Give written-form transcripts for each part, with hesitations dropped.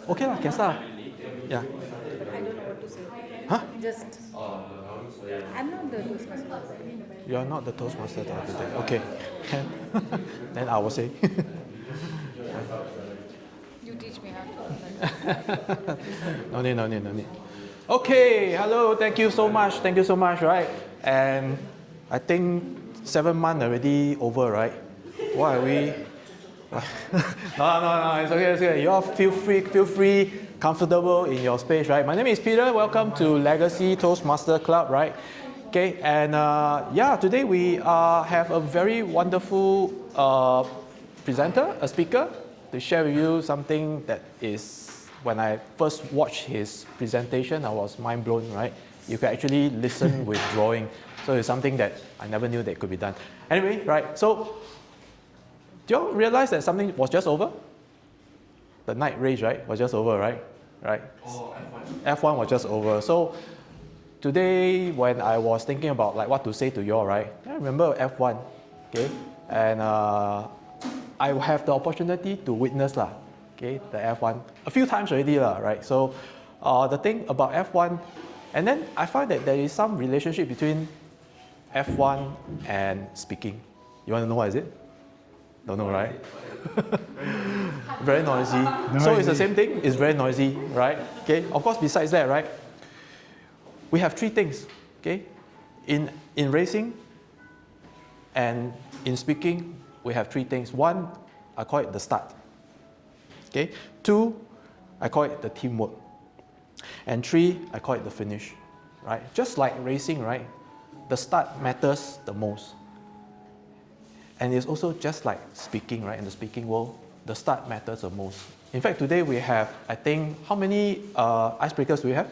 Okay lah, can start. Yeah. But I don't know what to say. Huh? Just, I'm not the Toastmaster. You are not the Toastmaster today. Okay. Can. Then I will say. You teach me how to. No need, no need, no need. Okay, hello, thank you so much, right? And I think 7 months already over, right? Why are we? No, it's okay. You all feel free, comfortable in your space, right? My name is Peter. Welcome to Legacy Toastmaster Club, right? Okay, and today we have a very wonderful presenter, a speaker, to share with you something that is, when I first watched his presentation, I was mind blown, right? You can actually listen with drawing. So it's something that I never knew that could be done. Anyway, right, so do you all realize that something was just over? The night race, right, was just over, right? Right. Oh, F1 was just over. So today, when I was thinking about like what to say to you all, right, I remember F1, okay, and I have the opportunity to witness lah, okay, the F1 a few times already lah, right? So the thing about F1, and then I find that there is some relationship between F1 and speaking. You want to know what is it? Don't know, right? Very noisy. So it's the same thing. It's very noisy, right? Okay. Of course, besides that, right, we have three things. Okay, in racing and in speaking, we have three things. One, I call it the start. Okay. Two, I call it the teamwork. And three, I call it the finish. Right? Just like racing, right? The start matters the most. And it's also just like speaking, right? In the speaking world, the start matters the most. In fact, today we have, I think, how many icebreakers do we have?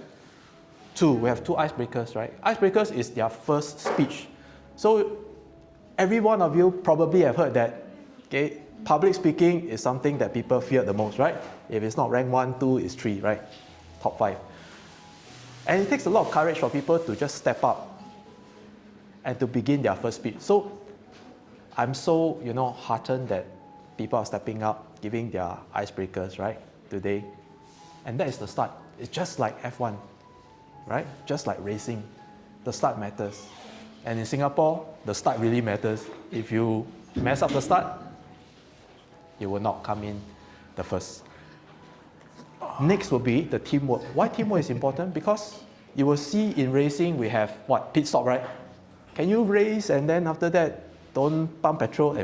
Two. We have two icebreakers, right? Icebreakers is their first speech. So every one of you probably have heard that, okay, public speaking is something that people fear the most, right? If it's not rank 1, 2, it's 3, right? Top 5. And it takes a lot of courage for people to just step up and to begin their first speech. So I'm so, heartened that people are stepping up, giving their icebreakers, right, today. And that is the start. It's just like F1, right? Just like racing. The start matters. And in Singapore, the start really matters. If you mess up the start, you will not come in the first. Next will be the teamwork. Why teamwork is important? Because you will see in racing, we have what? Pit stop, right? Can you race and then after that, don't pump petrol,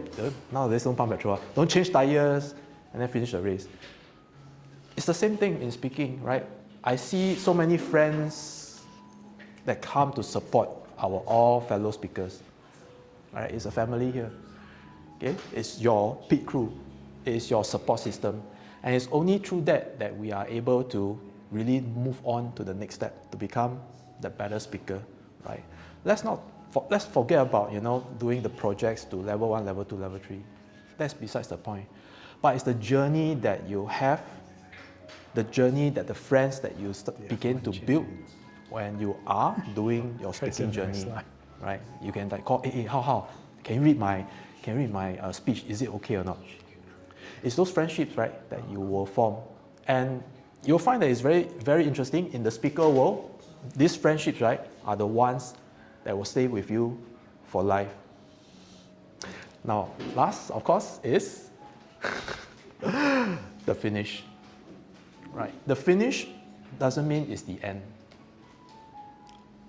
nowadays don't pump petrol, don't change tires, and then finish the race. It's the same thing in speaking, right? I see so many friends that come to support our all fellow speakers. Right? It's a family here. Okay? It's your pit crew. It's your support system. And it's only through that that we are able to really move on to the next step, to become the better speaker, right? Let's forget about, doing the projects to level 1, level 2, level 3. That's besides the point. But it's the journey that you have, the journey that the friends that you begin to build when you are doing your speaking journey, right? You can like call, hey, how? Can you read my speech? Is it okay or not? It's those friendships, right, that you will form. And you'll find that it's very, very interesting in the speaker world. These friendships, right, are the ones that will stay with you for life. Now, last, of course, is the finish. Right? The finish doesn't mean it's the end.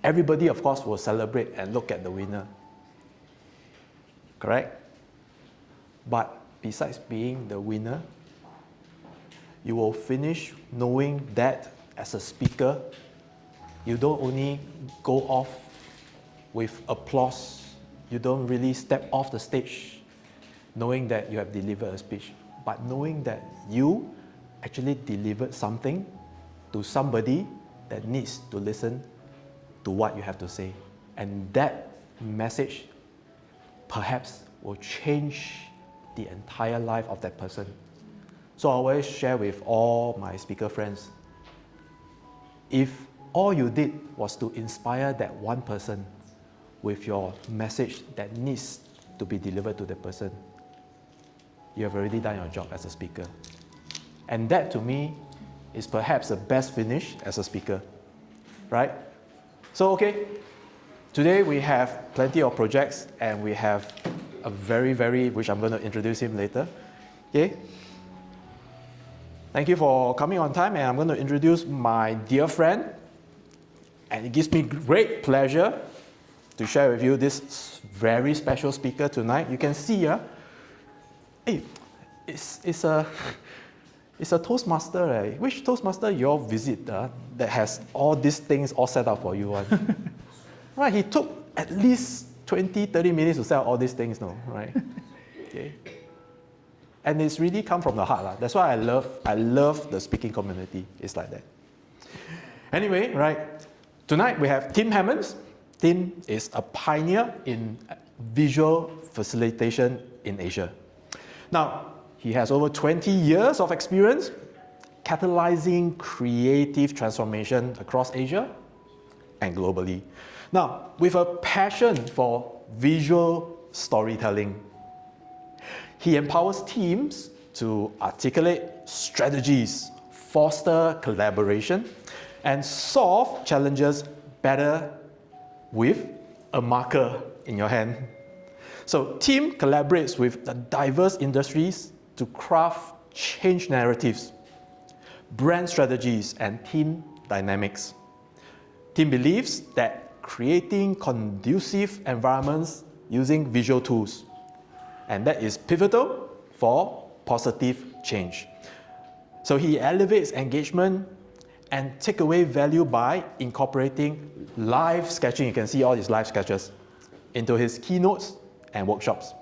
Everybody, of course, will celebrate and look at the winner. Correct? But besides being the winner, you will finish knowing that as a speaker, you don't only go off with applause. You don't really step off the stage knowing that you have delivered a speech, but knowing that you actually delivered something to somebody that needs to listen to what you have to say. And that message perhaps will change the entire life of that person. So I always share with all my speaker friends, if all you did was to inspire that one person with your message that needs to be delivered to the person, you have already done your job as a speaker. And that to me is perhaps the best finish as a speaker, right? So, okay, today we have plenty of projects and we have a very, which I'm going to introduce him later, okay? Thank you for coming on time, and I'm going to introduce my dear friend, and it gives me great pleasure to share with you this very special speaker tonight. You can see, hey, it's a Toastmaster, right? Which Toastmaster you all visit that has all these things all set up for you? Right, he took at least 20, 30 minutes to set up all these things, no, right? Okay. And it's really come from the heart. That's why I love the speaking community. It's like that. Anyway, right, tonight we have Tim Hamons. Tim is a pioneer in visual facilitation in Asia. Now, he has over 20 years of experience catalyzing creative transformation across Asia and globally. Now, with a passion for visual storytelling, he empowers teams to articulate strategies, foster collaboration, and solve challenges better with a marker in your hand. So Tim collaborates with the diverse industries to craft change narratives, brand strategies, and team dynamics. Tim believes that creating conducive environments using visual tools, and that is pivotal for positive change. So he elevates engagement and take away value by incorporating live sketching, you can see all these live sketches, into his keynotes and workshops.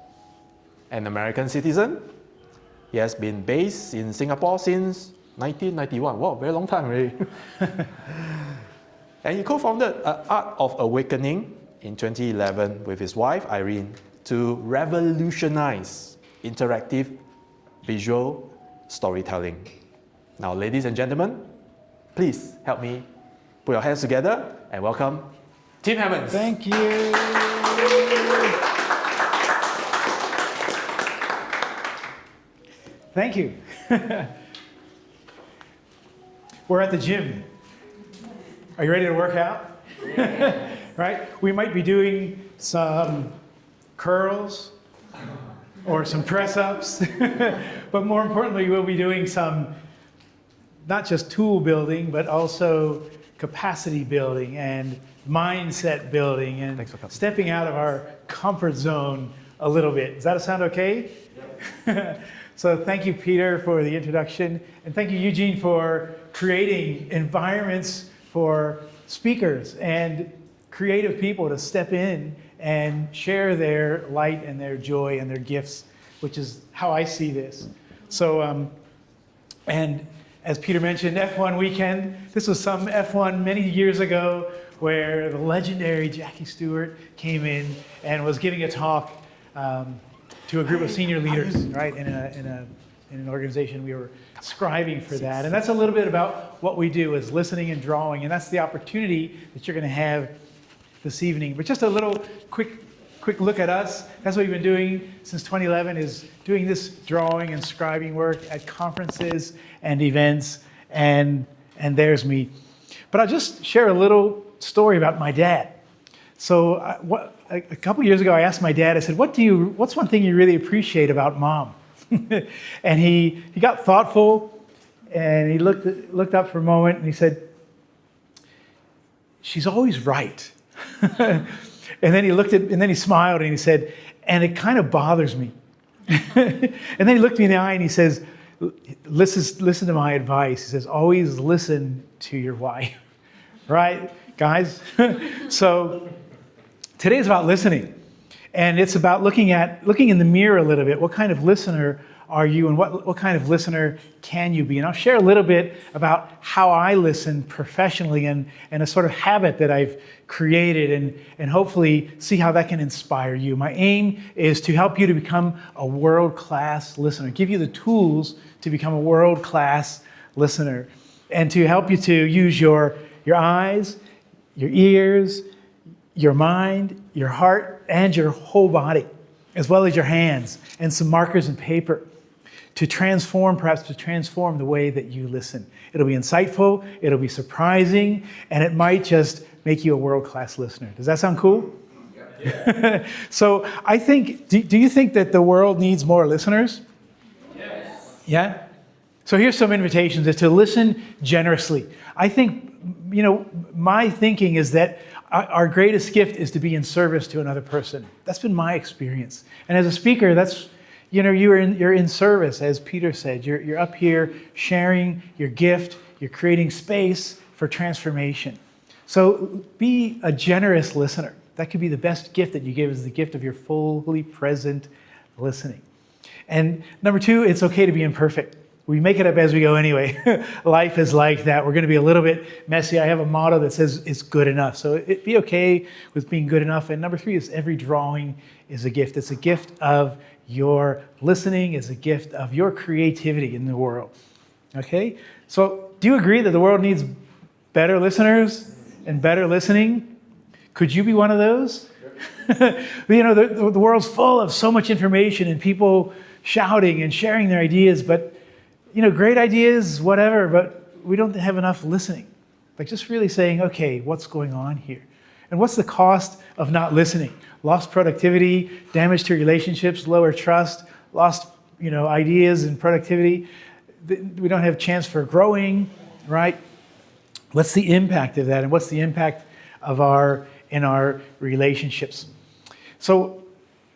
An American citizen, he has been based in Singapore since 1991. Wow, very long time already. And he co-founded Art of Awakening in 2011 with his wife, Irene, to revolutionize interactive visual storytelling. Now, ladies and gentlemen, please help me put your hands together and welcome Tim Hamons. Thank you. Thank you. We're at the gym. Are you ready to work out? Right? We might be doing some curls or some press-ups, but more importantly, we'll be doing some not just tool building, but also capacity building and mindset building and stepping out of our comfort zone a little bit. Does that sound okay? Yep. So thank you, Peter, for the introduction, and thank you, Eugene, for creating environments for speakers and creative people to step in and share their light and their joy and their gifts, which is how I see this. So, and as Peter mentioned, F1 weekend. This was some F1 many years ago where the legendary Jackie Stewart came in and was giving a talk to a group of senior leaders, right, in an organization. We were scribing for that. And that's a little bit about what we do, is listening and drawing. And that's the opportunity that you're going to have this evening. But just a little quick look at us. That's what we've been doing since 2011, is doing this drawing and scribing work at conferences and events. And there's me. But I'll just share a little story about my dad. So a couple years ago, I asked my dad, I said, what's one thing you really appreciate about Mom? And he got thoughtful, and he looked up for a moment, and he said, she's always right. And then he smiled, and he said, and it kind of bothers me. And then he looked me in the eye, and he says, listen to my advice. He says, always listen to your wife. Right, guys? So today is about listening. And it's about looking in the mirror a little bit. What kind of listener are you, and what kind of listener can you be? And I'll share a little bit about how I listen professionally and a sort of habit that I've created, and hopefully see how that can inspire you. My aim is to help you to become a world-class listener, give you the tools to become a world-class listener, and to help you to use your eyes, your ears, your mind, your heart, and your whole body, as well as your hands and some markers and paper. to transform, perhaps to transform the way that you listen. It'll be insightful, it'll be surprising, and it might just make you a world-class listener. Does that sound cool? Yeah. So I think, do you think that the world needs more listeners? Yes. Yeah? So here's some invitations, is to listen generously. I think, my thinking is that our greatest gift is to be in service to another person. That's been my experience. And as a speaker, that's, you're in service, as Peter said. You're up here sharing your gift. You're creating space for transformation. So be a generous listener. That could be the best gift that you give, is the gift of your fully present listening. And number 2, it's okay to be imperfect. We make it up as we go anyway. Life is like that. We're going to be a little bit messy. I have a motto that says it's good enough. So be okay with being good enough. And number 3 is every drawing is a gift. It's a gift of your listening. It's a gift of your creativity in the world. Okay? So do you agree that the world needs better listeners and better listening? Could you be one of those? The world's full of so much information and people shouting and sharing their ideas, but great ideas, whatever, but we don't have enough listening. Like just really saying, okay, what's going on here? And what's the cost of not listening? Lost productivity, damage to relationships, lower trust, lost, ideas and productivity. We don't have a chance for growing, right? What's the impact of that? And what's the impact of in our relationships? So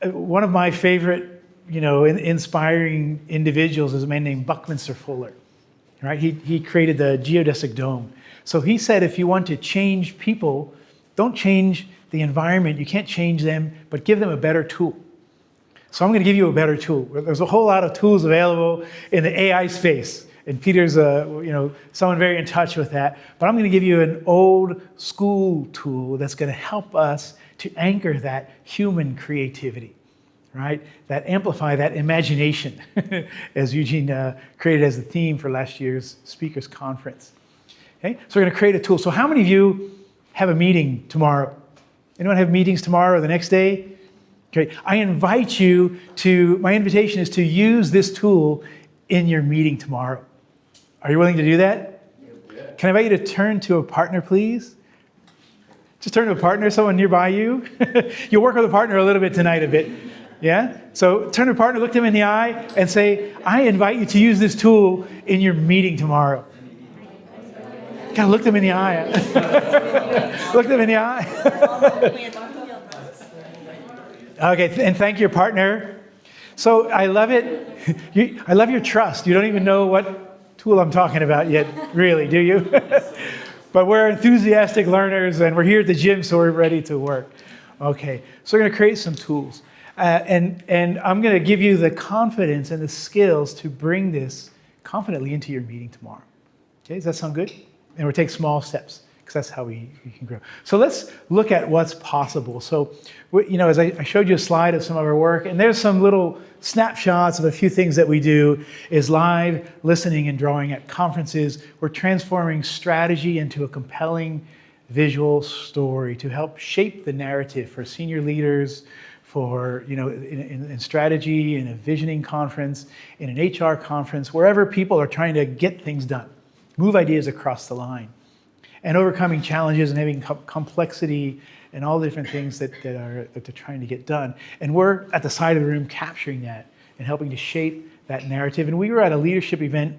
one of my favorite inspiring individuals is a man named Buckminster Fuller, right? He created the geodesic dome. So he said, if you want to change people, don't change the environment. You can't change them, but give them a better tool. So I'm going to give you a better tool. There's a whole lot of tools available in the AI space, and Peter's someone very in touch with that. But I'm going to give you an old school tool that's going to help us to anchor that human creativity. Right? That amplify that imagination, as Eugene created as the theme for last year's speakers conference. Okay, so we're going to create a tool. So how many of you have a meeting tomorrow? Anyone have meetings tomorrow or the next day? Okay, my invitation is to use this tool in your meeting tomorrow. Are you willing to do that? Yeah. Can I invite you to turn to a partner, please? Just turn to a partner, someone nearby you. You'll work with a partner a little bit tonight, a bit. Yeah? So turn to a partner, look them in the eye, and say, I invite you to use this tool in your meeting tomorrow. Kind of look them in the eye. Look them in the eye. Okay, and thank your partner. So I love it. I love your trust. You don't even know what tool I'm talking about yet, really, do you? But we're enthusiastic learners, and we're here at the gym, so we're ready to work. Okay, so we're going to create some tools. And I'm going to give you the confidence and the skills to bring this confidently into your meeting tomorrow. Okay, does that sound good? And we'll take small steps, because that's how we can grow. So let's look at what's possible. So, as I showed you a slide of some of our work, and there's some little snapshots of a few things that we do, is live listening and drawing at conferences. We're transforming strategy into a compelling visual story to help shape the narrative for senior leaders, for, in strategy, in a visioning conference, in an HR conference, wherever people are trying to get things done, move ideas across the line, and overcoming challenges and having complexity and all the different things that they're trying to get done. And we're at the side of the room capturing that and helping to shape that narrative. And we were at a leadership event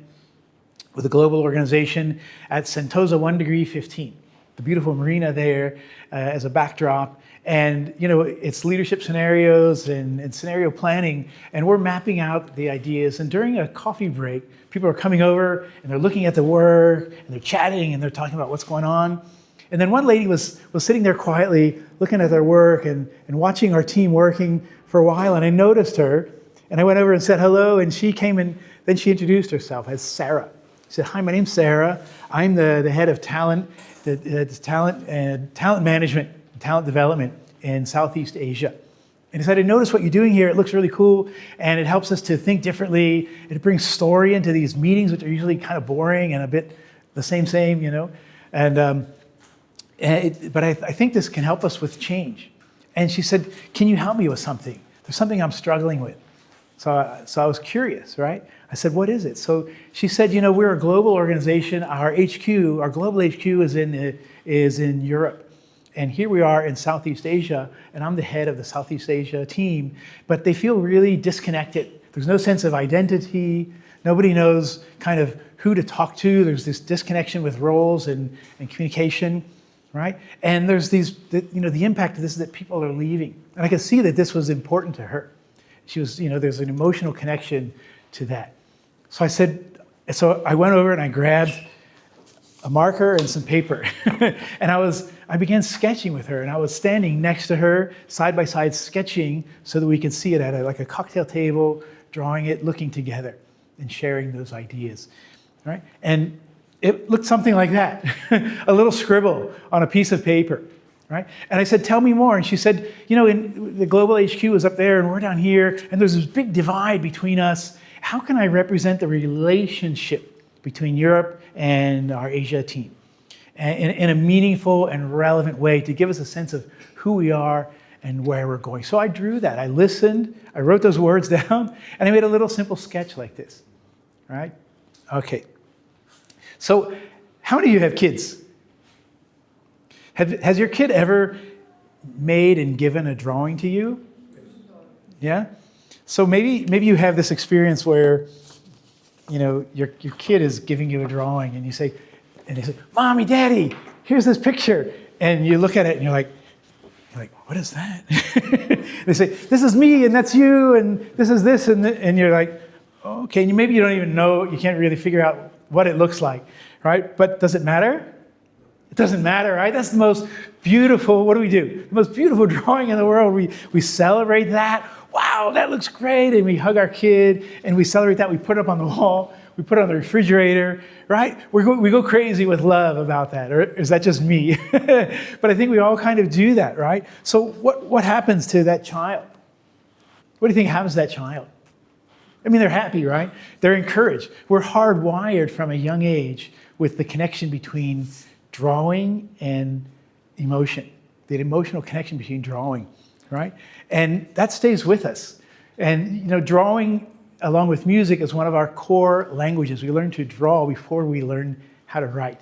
with a global organization at Sentosa 1 degree 15, the beautiful marina there as a backdrop. And, it's leadership scenarios and scenario planning, and we're mapping out the ideas. And during a coffee break, people are coming over, and they're looking at the work, and they're chatting, and they're talking about what's going on. And then one lady was sitting there quietly, looking at their work and watching our team working for a while, and I noticed her, and I went over and said hello, and she came and then she introduced herself as Sarah. She said, hi, my name's Sarah. I'm the head of talent management, talent development in Southeast Asia. And he said, I noticed what you're doing here. It looks really cool, and it helps us to think differently. It brings story into these meetings, which are usually kind of boring and a bit the same, And but I think this can help us with change. And she said, can you help me with something? There's something I'm struggling with. So I was curious, right? I said, what is it? So she said, we're a global organization. Our global HQ is in Europe. And here we are in Southeast Asia, and I'm the head of the Southeast Asia team, but they feel really disconnected. There's no sense of identity. Nobody knows kind of who to talk to. There's this disconnection with roles and communication, right? And there's the impact of this is that people are leaving. And I could see that this was important to her. She was, there's an emotional connection to that. So I went over and I grabbed a marker and some paper. And I began sketching with her, and I was standing next to her, side by side sketching so that we could see it at like a cocktail table, drawing it, looking together, and sharing those ideas, right? And it looked something like that, a little scribble on a piece of paper, right? And I said, tell me more. And she said, in the global HQ is up there and we're down here, and there's this big divide between us. How can I represent the relationship between Europe and our Asia team in a meaningful and relevant way to give us a sense of who we are and where we're going? So I drew that. I listened. I wrote those words down, and I made a little simple sketch like this, right? Okay. So how many of you have kids? Has your kid ever made and given a drawing to you? Yeah? So maybe you have this experience where, your kid is giving you a drawing and they say, Mommy, Daddy, here's this picture. And you look at it and you're like, what is that? They say, this is me and that's you and this is this. And you're like, okay. And maybe you don't even know, you can't really figure out what it looks like, right? But does it matter? It doesn't matter, right? That's the most beautiful, what do? The most beautiful drawing in the world. We celebrate that. Wow, that looks great. And we hug our kid and we celebrate that. We put it up on the wall. We put it on the refrigerator, right? We go crazy with love about that. Or is that just me? But I think we all kind of do that, right? So what happens to that child? What do you think happens to that child? I mean, they're happy, right? They're encouraged. We're hardwired from a young age with the connection between drawing and emotion, the emotional connection between drawing, right? And that stays with us. And, drawing along with music is one of our core languages. We learn to draw before we learn how to write.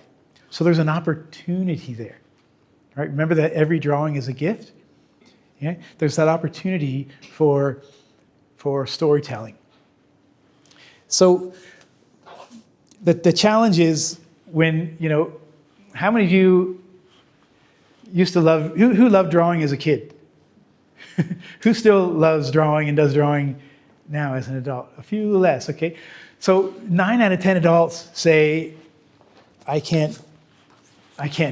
So there's an opportunity there, right? Remember that every drawing is a gift? Yeah? There's that opportunity for storytelling. So the challenge is when, how many of you used to love, who loved drawing as a kid? Who still loves drawing and does drawing now as an adult? A few less, okay? So 9 out of 10 adults say, I can't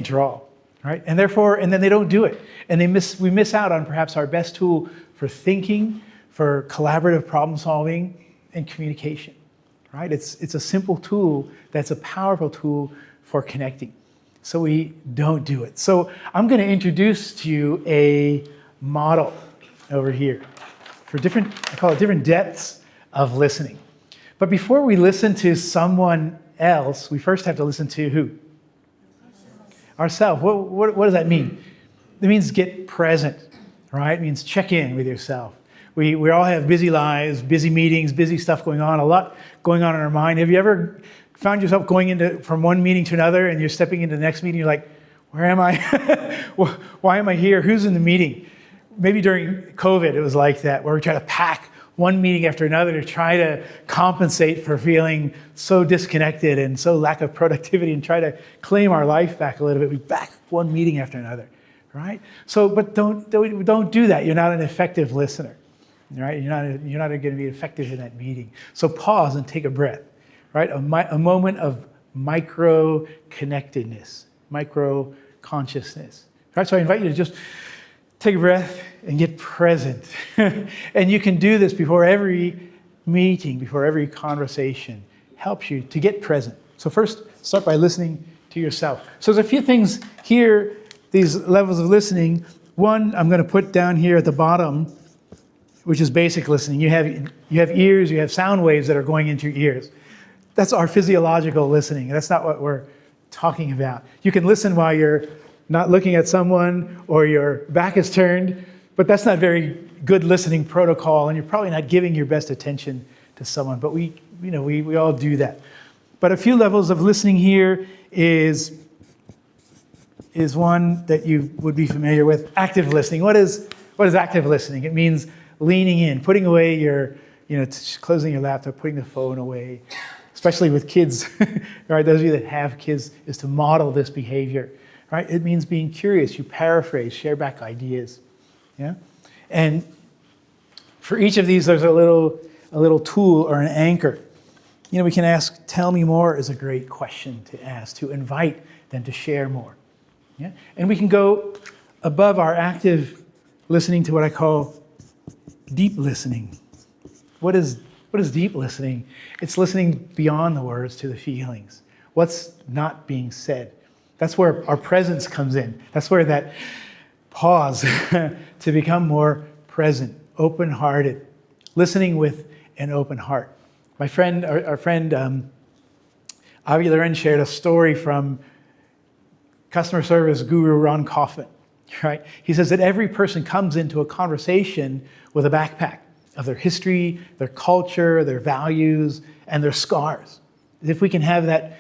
draw, right? And then they don't do it. And we miss out on perhaps our best tool for thinking, for collaborative problem solving, and communication, right? It's a simple tool that's a powerful tool for connecting. So we don't do it. So I'm going to introduce to you a model over here for I call it different depths of listening. But before we listen to someone else, we first have to listen to who? Ourselves. What does that mean? It means get present, right? It means check in with yourself. We all have busy lives, busy meetings, busy stuff going on, a lot going on in our mind. Have you ever found yourself going from one meeting to another and you're stepping into the next meeting, you're like, where am I? Why am I here? Who's in the meeting? Maybe during COVID, it was like that, where we try to pack one meeting after another to try to compensate for feeling so disconnected and so lack of productivity and try to claim our life back a little bit. We back one meeting after another, right? So, but don't do that. You're not an effective listener, right? You're not going to be effective in that meeting. So pause and take a breath, right? A moment of micro-connectedness, micro-consciousness, right? So I invite you to just take a breath and get present. And you can do this before every meeting, before every conversation. Helps you to get present. So first, start by listening to yourself. So there's a few things here, these levels of listening. One, I'm going to put down here at the bottom, which is basic listening. You have ears, you have sound waves that are going into your ears. That's our physiological listening. That's not what we're talking about. You can listen while you're not looking at someone or your back is turned, but that's not very good listening protocol, and you're probably not giving your best attention to someone, but we all do that. But a few levels of listening here is one that you would be familiar with. Active listening. What is active listening? It means leaning in, putting away your, closing your laptop, putting the phone away, especially with kids, right? Those of you that have kids, is to model this behavior, right? It means being curious. You paraphrase, share back ideas, yeah? And for each of these, there's a little tool or an anchor. We can ask, tell me more is a great question to ask, to invite them to share more, yeah? And we can go above our active listening to what I call deep listening. What is deep listening? It's listening beyond the words to the feelings. What's not being said? That's where our presence comes in. That's where that pause to become more present, open-hearted, listening with an open heart. My friend, our friend Avi Loren shared a story from customer service guru Ron Kaufman, right? He says that every person comes into a conversation with a backpack of their history, their culture, their values, and their scars. If we can have that,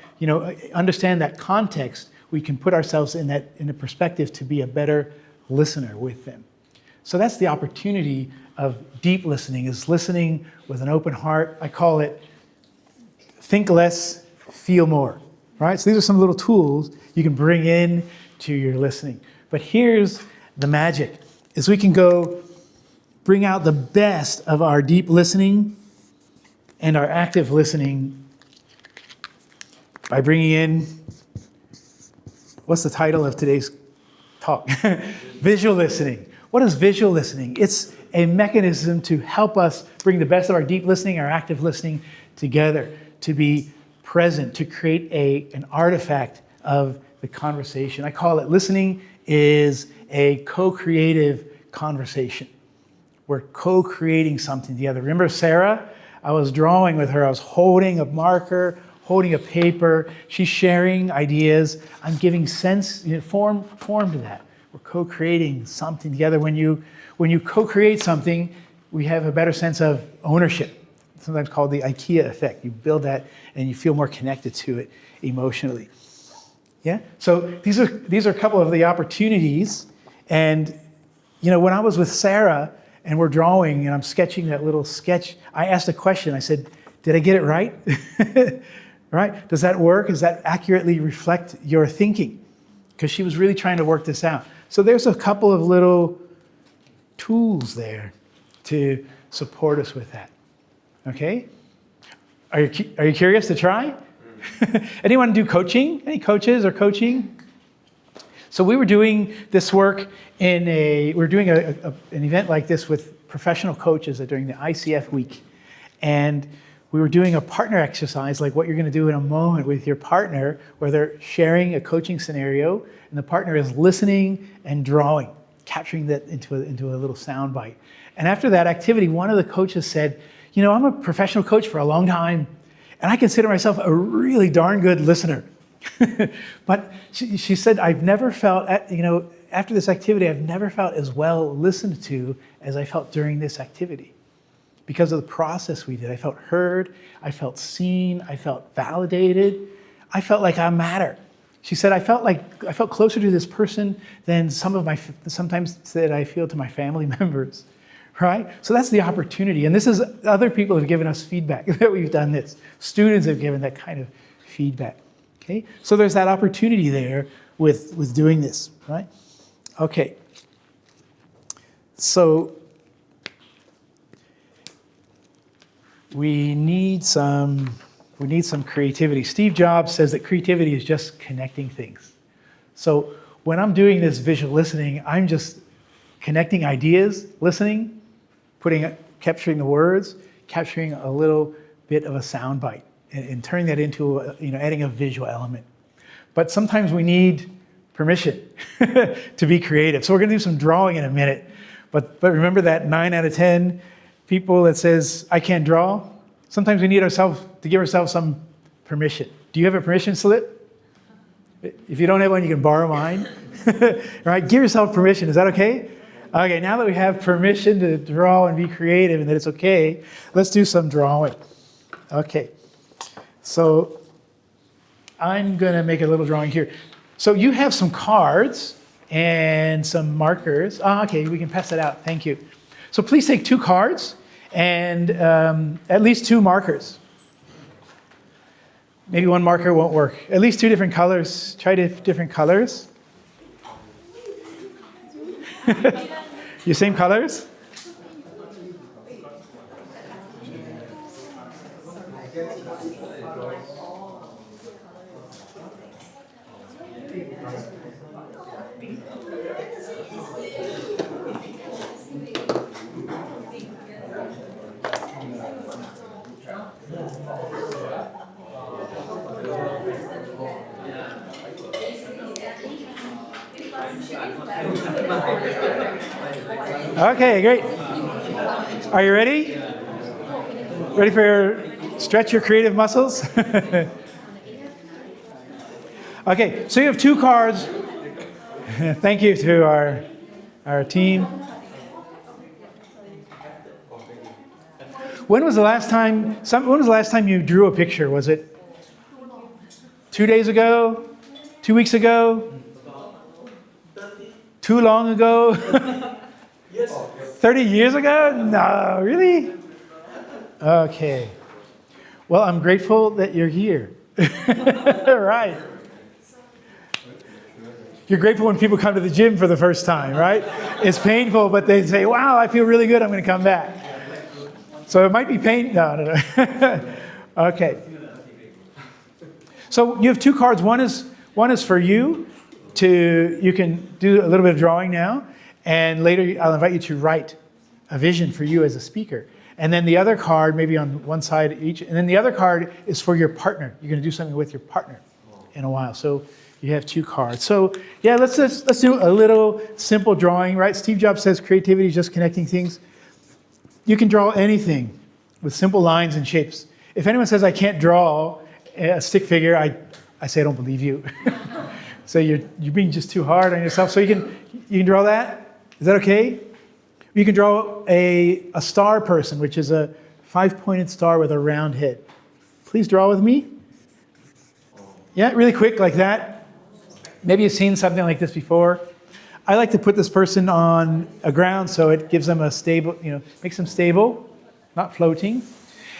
understand that context, we can put ourselves in a perspective to be a better listener with them. So that's the opportunity of deep listening, is listening with an open heart. I call it think less, feel more, right? So these are some little tools you can bring in to your listening. But here's the magic, is we can go bring out the best of our deep listening and our active listening by bringing in, what's the title of today's talk? Visual listening. What is visual listening? It's a mechanism to help us bring the best of our deep listening, our active listening together, to be present, to create an artifact of the conversation. I call it listening is a co-creative conversation. We're co-creating something together. Remember Sarah? I was drawing with her. I was holding a marker, holding a paper. She's sharing ideas. I'm giving sense, form to that. We're co-creating something together. When you co-create something, we have a better sense of ownership. Sometimes called the IKEA effect. You build that and you feel more connected to it emotionally. Yeah? So these are a couple of the opportunities. And when I was with Sarah and we're drawing and I'm sketching that little sketch, I asked a question. I said, did I get it right? Right? Does that work? Does that accurately reflect your thinking? Because she was really trying to work this out. So there's a couple of little tools there to support us with that. Okay? Are you curious to try? Anyone do coaching? Any coaches or coaching? So we were doing this work we're doing an event like this with professional coaches during the ICF week. And we were doing a partner exercise like what you're going to do in a moment with your partner, where they're sharing a coaching scenario and the partner is listening and drawing, capturing that into a little sound bite. And after that activity, one of the coaches said, I'm a professional coach for a long time, and I consider myself a really darn good listener. But she said, I've never felt, after this activity, I've never felt as well listened to as I felt during this activity. Because of the process we did. I felt heard, I felt seen, I felt validated, I felt like I matter. She said, I felt closer to this person than sometimes that I feel to my family members, right? So that's the opportunity. And this is, other people have given us feedback that we've done this. Students have given that kind of feedback, okay? So there's that opportunity there with doing this, right? Okay. So we need some creativity. Steve Jobs says that creativity is just connecting things. So when I'm doing this visual listening, I'm just connecting ideas, listening, capturing the words, capturing a little bit of a sound bite, and turning that into adding a visual element. But sometimes we need permission to be creative. So we're going to do some drawing in a minute. But remember that 9 out of 10 people that says, I can't draw? Sometimes we need to give ourselves some permission. Do you have a permission slip? If you don't have one, you can borrow mine. Right? Give yourself permission. Is that okay? Okay, now that we have permission to draw and be creative and that it's okay, let's do some drawing. Okay, so I'm going to make a little drawing here. So you have some cards and some markers. Okay, we can pass that out. Thank you. So please take 2 cards and at least 2 markers. Maybe 1 marker won't work. At least 2 different colors. Try different colors. Your same colors? Okay, great. Are you ready? Ready for stretch your creative muscles? Okay, so you have 2 cards. Thank you to our team. When was the last time you drew a picture? Was it 2 days ago? 2 weeks ago? Too long ago? 30 years ago? No, really? Okay. Well, I'm grateful that you're here. Right. You're grateful when people come to the gym for the first time, right? It's painful, but they say, wow, I feel really good, I'm going to come back. So it might be pain. No. Okay. So you have 2 cards. One is for you. You can do a little bit of drawing now, and later I'll invite you to write a vision for you as a speaker. And then the other card, maybe on one side each, and then the other card is for your partner. You're going to do something with your partner in a while. So you have 2 cards. So yeah, let's do a little simple drawing, right? Steve Jobs says creativity is just connecting things. You can draw anything with simple lines and shapes. If anyone says I can't draw a stick figure, I say I don't believe you. So you're being just too hard on yourself. So you can draw that. Is that okay? You can draw a star person, which is a 5-pointed star with a round head. Please draw with me. Yeah, really quick like that. Maybe you've seen something like this before. I like to put this person on a ground so it gives them a stable, makes them stable, not floating.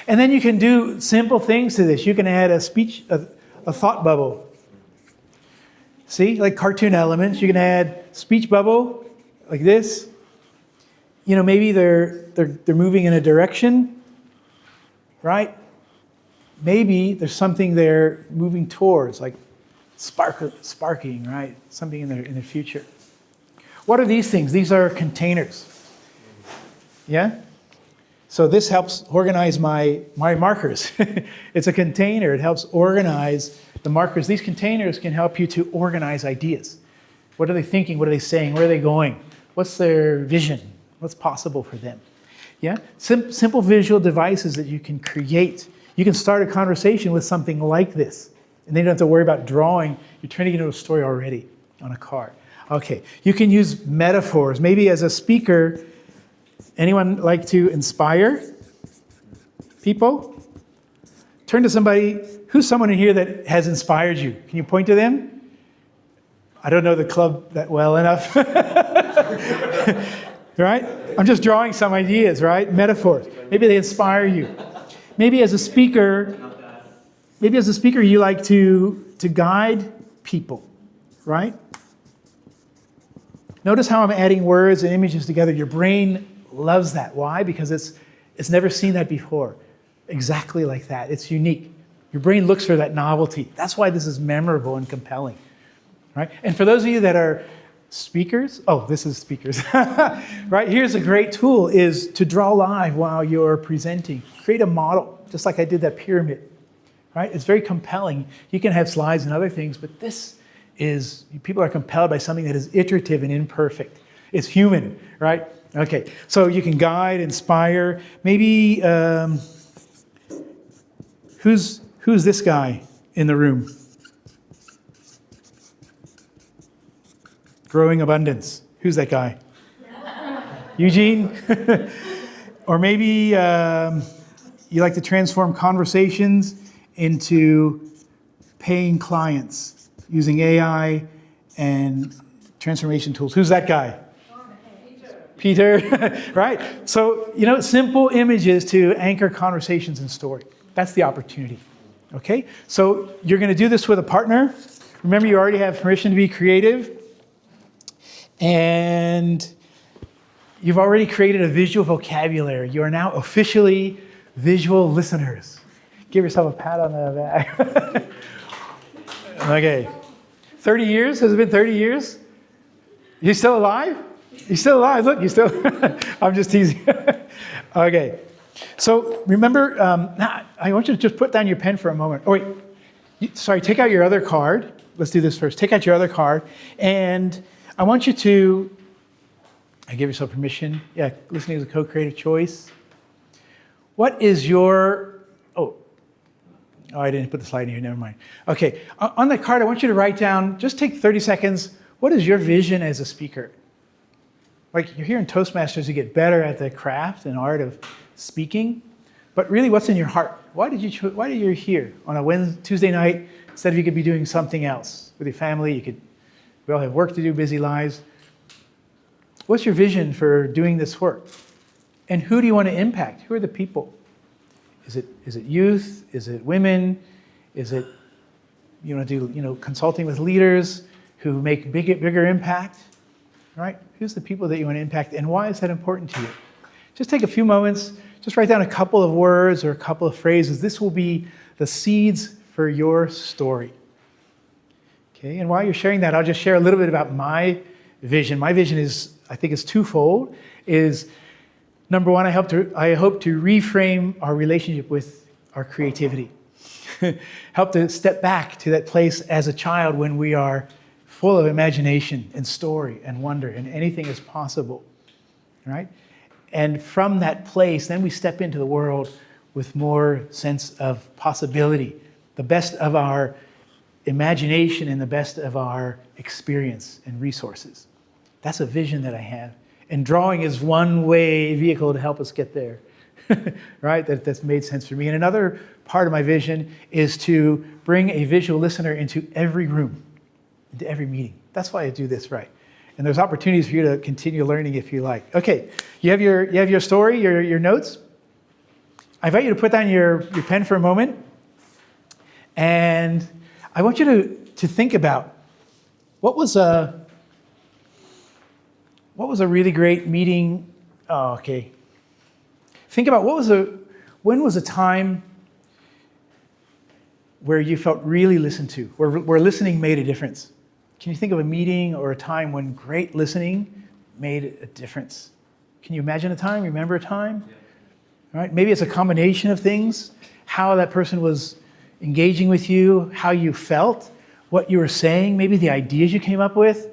And then you can do simple things to this. You can add a thought bubble. See, like cartoon elements. You can add speech bubble, like this. Maybe they're moving in a direction, right? Maybe there's something they're moving towards, like sparking, right? Something in the future. What are these things? These are containers. Yeah? So this helps organize my markers. It's a container. It helps organize the markers. These containers can help you to organize ideas. What are they thinking? What are they saying? Where are they going? What's their vision? What's possible for them? Yeah? Simple visual devices that you can create. You can start a conversation with something like this. And then you don't have to worry about drawing. You're turning it into a story already on a card. Okay. You can use metaphors. Maybe as a speaker, anyone like to inspire people? Turn to somebody. Who's someone in here that has inspired you? Can you point to them? I don't know the club that well enough. Right? I'm just drawing some ideas, right? Metaphors. Maybe they inspire you. Maybe as a speaker, you like to guide people, right? Notice how I'm adding words and images together. Your brain loves that. Why? Because it's never seen that before. Exactly like that. It's unique. Your brain looks for that novelty. That's why this is memorable and compelling, right? And for those of you that are speakers, this is speakers, right? Here's a great tool is to draw live while you're presenting. Create a model, just like I did that pyramid, right? It's very compelling. You can have slides and other things, but this is, people are compelled by something that is iterative and imperfect. It's human, right? Okay, so you can guide, inspire. Maybe, who's this guy in the room? Growing abundance. Who's that guy? Eugene? Or maybe you like to transform conversations into paying clients using AI and transformation tools. Who's that guy? Peter, right? So, simple images to anchor conversations and story. That's the opportunity, okay? So you're going to do this with a partner. Remember, you already have permission to be creative. And you've already created a visual vocabulary. You are now officially visual listeners. Give yourself a pat on the back. Okay. 30 years? Has it been 30 years? You still alive? You're still alive. Look, you still... I'm just teasing. Okay. So remember, I want you to just put down your pen for a moment. Oh, wait. Sorry, take out your other card. Let's do this first. Take out your other card. And I want you to... I give yourself permission. Yeah, listening is a co-creative choice. What is your... Oh, I didn't put the slide in here. Never mind. Okay. On that card, I want you to write down, just take 30 seconds. What is your vision as a speaker? Like, you're here in Toastmasters, you get better at the craft and art of speaking. But really, what's in your heart? Why did you here on a Tuesday night instead of you could be doing something else with your family? We all have work to do, busy lives. What's your vision for doing this work? And who do you want to impact? Who are the people? Is it youth? Is it women? Is it you want to do consulting with leaders who make bigger impact? Right? Who's the people that you want to impact, and why is that important to you? Just take a few moments. Just write down a couple of words or a couple of phrases. This will be the seeds for your story. Okay. And while you're sharing that, I'll just share a little bit about my vision. My vision is, I think, is twofold. Is number one, I hope to reframe our relationship with our creativity. Help to step back to that place as a child when we are full of imagination and story and wonder, and anything is possible, right? And from that place, then we step into the world with more sense of possibility, the best of our imagination and the best of our experience and resources. That's a vision that I have. And drawing is one vehicle to help us get there, right? That's made sense for me. And another part of my vision is to bring a visual listener into every room, into every meeting. That's why I do this, right? And there's opportunities for you to continue learning if you like. Okay, you have your story, your notes. I invite you to put down your pen for a moment. And I want you to think about what was a really great meeting. Oh, okay. Think about when was a time where you felt really listened to, where listening made a difference? Can you think of a meeting or a time when great listening made a difference? Can you imagine a time? Remember a time? Yeah. All right. Maybe it's a combination of things, how that person was engaging with you, how you felt, what you were saying, maybe the ideas you came up with.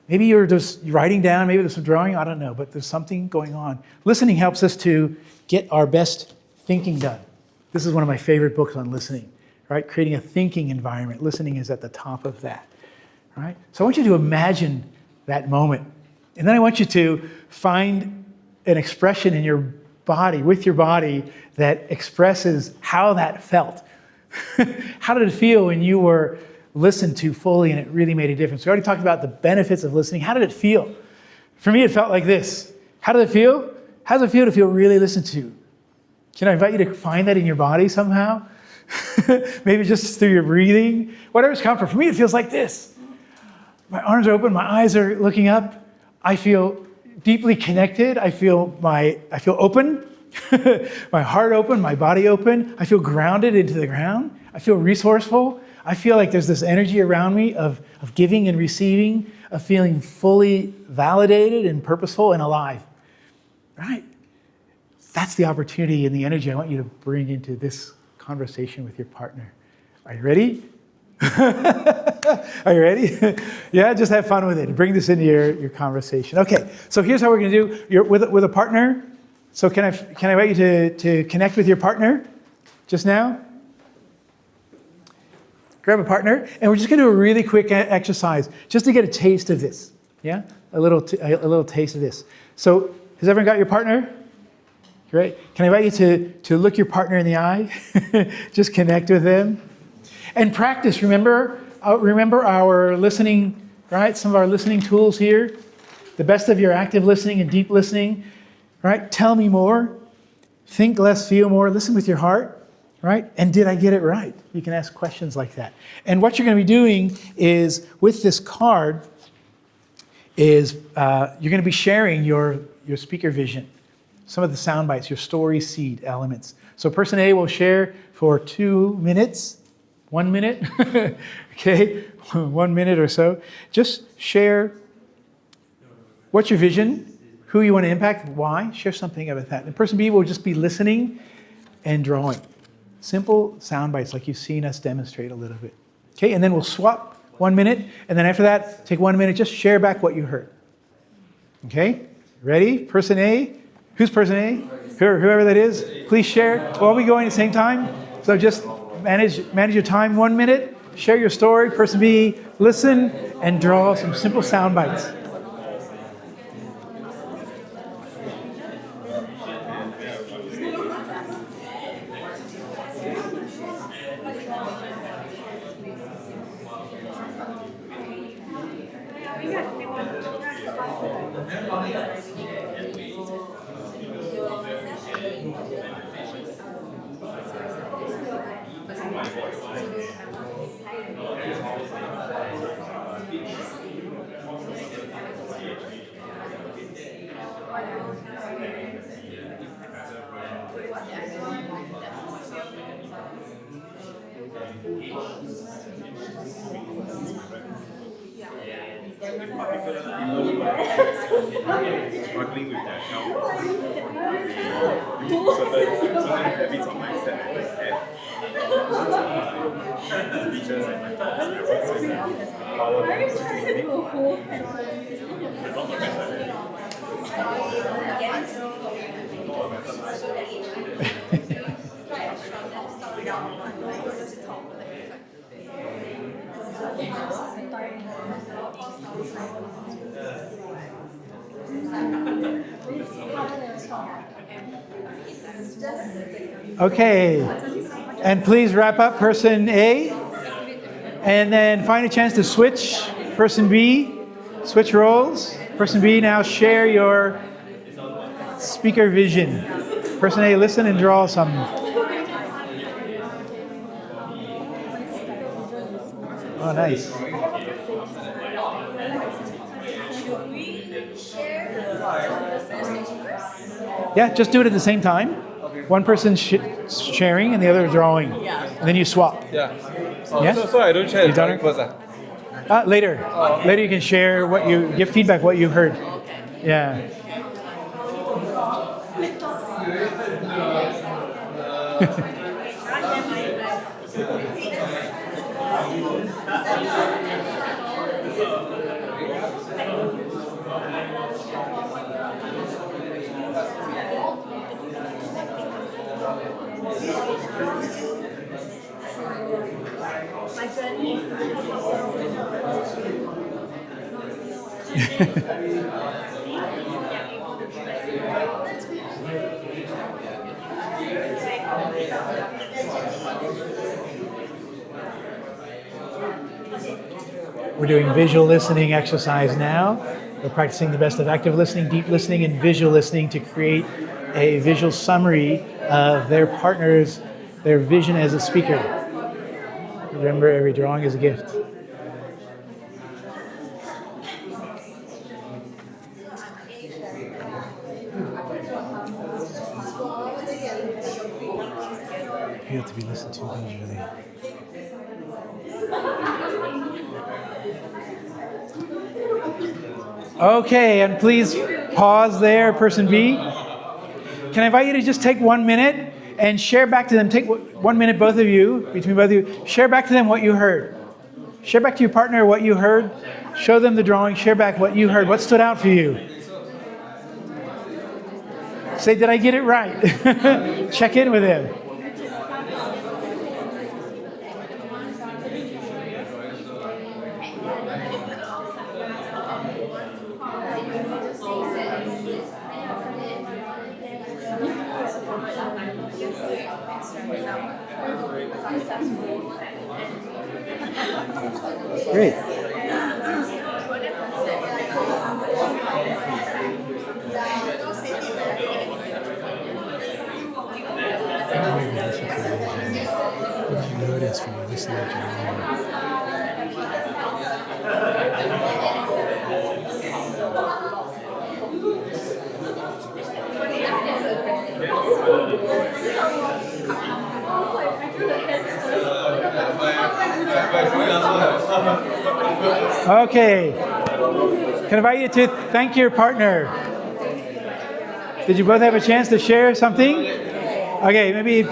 Maybe you're just writing down, maybe there's some drawing, I don't know, but there's something going on. Listening helps us to get our best thinking done. This is one of my favorite books on listening, right? Creating a thinking environment. Listening is at the top of that, right? So I want you to imagine that moment. And then I want you to find an expression in your body, with your body, that expresses how that felt. How did it feel when you were listened to fully and it really made a difference? We already talked about the benefits of listening. How did it feel? For me, it felt like this. How did it feel? How does it feel to feel really listened to? Can I invite you to find that in your body somehow? Maybe just through your breathing, whatever's comfortable. For me, it feels like this. My arms are open, my eyes are looking up. I feel deeply connected. I feel open, my heart open, my body open. I feel grounded into the ground. I feel resourceful. I feel like there's this energy around me of giving and receiving, of feeling fully validated and purposeful and alive, right? That's the opportunity and the energy I want you to bring into this conversation with your partner. Are you ready? Are you ready? Yeah, just have fun with it. Bring this into your conversation. Okay, so here's how we're going to do. You're with a partner. So can I invite you to connect with your partner just now? Grab a partner, and we're just going to do a really quick exercise just to get a taste of this. Yeah? a little taste of this. So has everyone got your partner? Great. Can I invite you to look your partner in the eye? Just connect with them. And practice. Remember our listening, right? Some of our listening tools here. The best of your active listening and deep listening, right? Tell me more. Think less, feel more. Listen with your heart, right? And did I get it right? You can ask questions like that. And what you're going to be doing is, with this card, is you're going to be sharing your speaker vision, some of the sound bites, your story seed elements. So person A will share for 2 minutes, 1 minute, okay, 1 minute or so. Just share what's your vision, who you want to impact, why. Share something about that. And person B will just be listening and drawing. Simple sound bites like you've seen us demonstrate a little bit. Okay, and then we'll swap 1 minute, and then after that, take 1 minute, just share back what you heard. Okay, ready? Person A, who's person A? Whoever that is, please share. We'll all be going at the same time, so just manage your time. 1 minute, share your story. Person B, listen and draw some simple sound bites. Struggling with their health. Certain habits or mindset that they have. Teachers and Okay, and please wrap up person A, and then find a chance to switch person B, switch roles. Person B, now share your speaker vision. Person A, listen and draw some. Oh, nice. Yeah, just do it at the same time. One person sharing and the other drawing. And then you swap. yeah. Yeah? So I don't share the drawing first. Later. Later you can share what you, give feedback what you heard. Yeah. We're doing visual listening exercise now. We're practicing the best of active listening, deep listening, and visual listening to create a visual summary of their partner's, their vision as a speaker. Remember, every drawing is a gift. You have to be listened to visually. Okay, and please pause there, person B. Can I invite you to just take 1 minute and share back to them? Take 1 minute, both of you, between both of you. Share back to them what you heard. Share back to your partner what you heard. Show them the drawing. Share back what you heard. What stood out for you? Say, did I get it right? Check in with them. Great. What did you notice from listening to Okay. Can I invite you to thank your partner? Did you both have a chance to share something? Okay, maybe a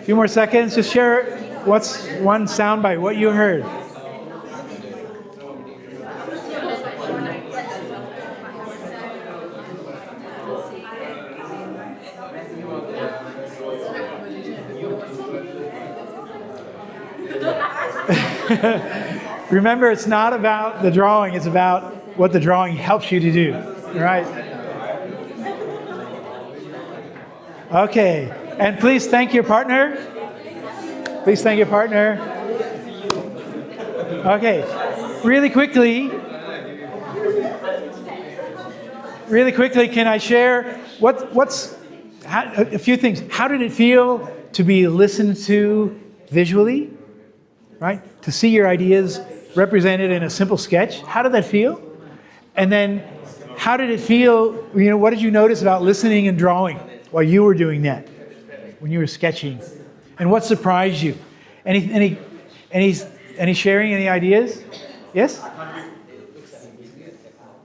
few more seconds. Just share what's one soundbite, what you heard. Remember, it's not about the drawing, it's about what the drawing helps you to do, right? Okay, and please thank your partner. Please thank your partner. Okay, really quickly, can I share a few things? How did it feel to be listened to visually, right? To see your ideas represented in a simple sketch. How did that feel? And then how did it feel, what did you notice about listening and drawing while you were doing that, when you were sketching? And what surprised you? Any sharing, any ideas? Yes?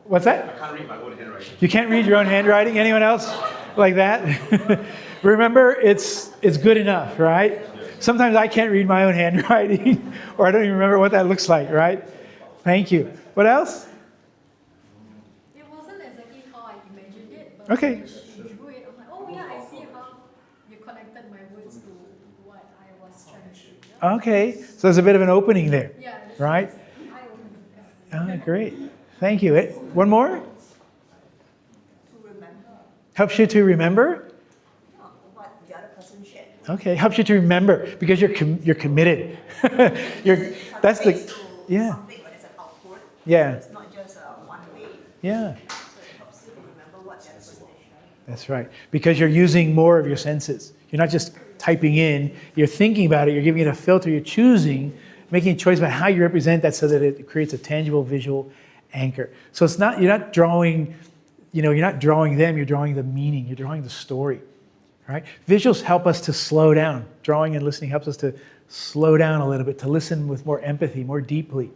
What's that? I can't read my own handwriting. You can't read your own handwriting? Anyone else like that? Remember, it's good enough, right? Sometimes I can't read my own handwriting, or I don't even remember what that looks like, right? Thank you. What else? It wasn't exactly how I imagined it, but Okay. when she drew it, I'm like, oh yeah, I see how you connected my words to what I was trying to say. Yeah, Okay, so there's a bit of an opening there, yeah, it's right? eye-opening. Oh, great. Thank you. One more? To remember Helps you to remember? what the other person shared. Okay, helps you to remember because you're committed. That's the, yeah, Something when it's an output. yeah, It's not just one way. yeah. So it helps you to remember what the other person shared. That's right. Because you're using more of your senses. You're not just typing in, you're thinking about it, you're giving it a filter, you're choosing, making a choice about how you represent that so that it creates a tangible visual anchor. So it's not, you're not drawing, you're not drawing them, you're drawing the meaning, you're drawing the story. Right? Visuals help us to slow down. Drawing and listening helps us to slow down a little bit, to listen with more empathy, more deeply.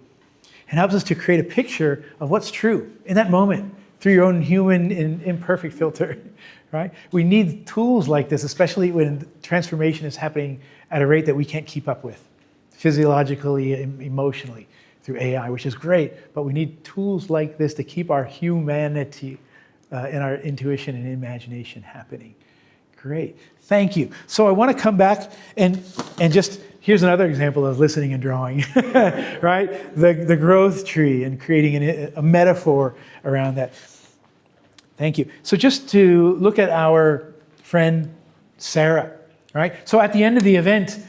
And helps us to create a picture of what's true in that moment through your own human and imperfect filter. Right? We need tools like this, especially when transformation is happening at a rate that we can't keep up with, physiologically, emotionally, through AI, which is great, but we need tools like this to keep our humanity and our intuition and imagination happening. Great, thank you. So I want to come back and just, here's another example of listening and drawing, right? The growth tree and creating a metaphor around that. Thank you. So just to look at our friend Sarah, right? So at the end of the event,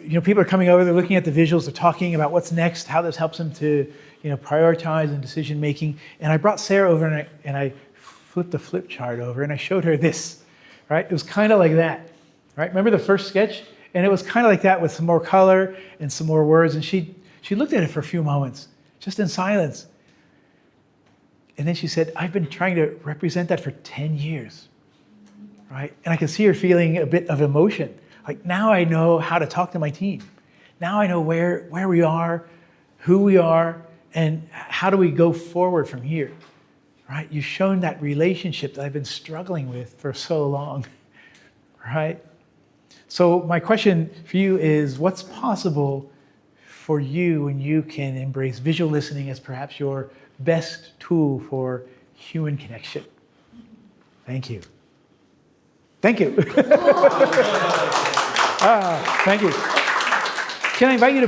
people are coming over, they're looking at the visuals, they're talking about what's next, how this helps them to, prioritize in decision making. And I brought Sarah over and I flipped a flip chart over and I showed her this, right? It was kind of like that, right? Remember the first sketch? And it was kind of like that with some more color and some more words. And she looked at it for a few moments, just in silence. And then she said, I've been trying to represent that for 10 years, right? And I could see her feeling a bit of emotion. Like, now I know how to talk to my team. Now I know where we are, who we are, and how do we go forward from here, right? You've shown that relationship that I've been struggling with for so long, right? So my question for you is, what's possible for you when you can embrace visual listening as perhaps your best tool for human connection? Thank you. Thank you. Thank you. Can I invite you to